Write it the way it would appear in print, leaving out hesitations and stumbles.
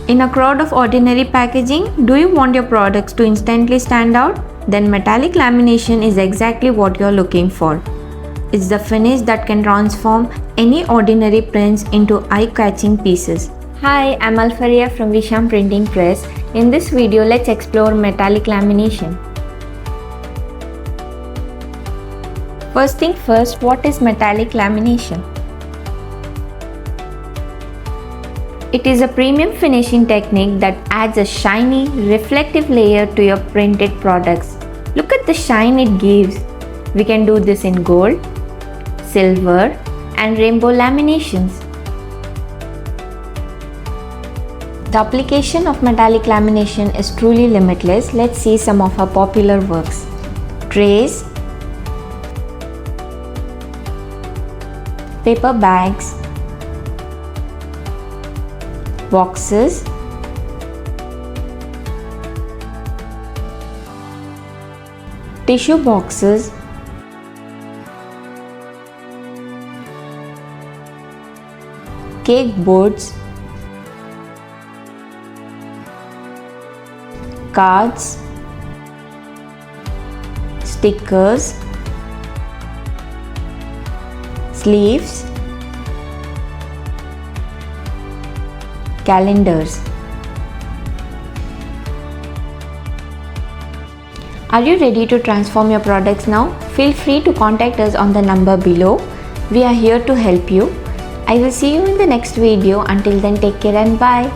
In a crowd of ordinary packaging, do you want your products to instantly stand out? Then metallic lamination is exactly what you're looking for. It's the finish that can transform any ordinary prints into eye-catching pieces. Hi, I'm Alfaria from Veesham Printing Press. In this video, let's explore metallic lamination. First thing first, what is metallic lamination? It is a premium finishing technique that adds a shiny, reflective layer to your printed products. Look at the shine it gives. We can do this in gold, silver, and rainbow laminations. The application of metallic lamination is truly limitless. Let's see some of our popular works. Trays, paper bags, boxes, tissue boxes, cake boards, cards, stickers, sleeves, calendars. Are you ready to transform your products now? Feel free to contact us on the number below. We are here to help you. I will see you in the next video. Until then, take care and bye.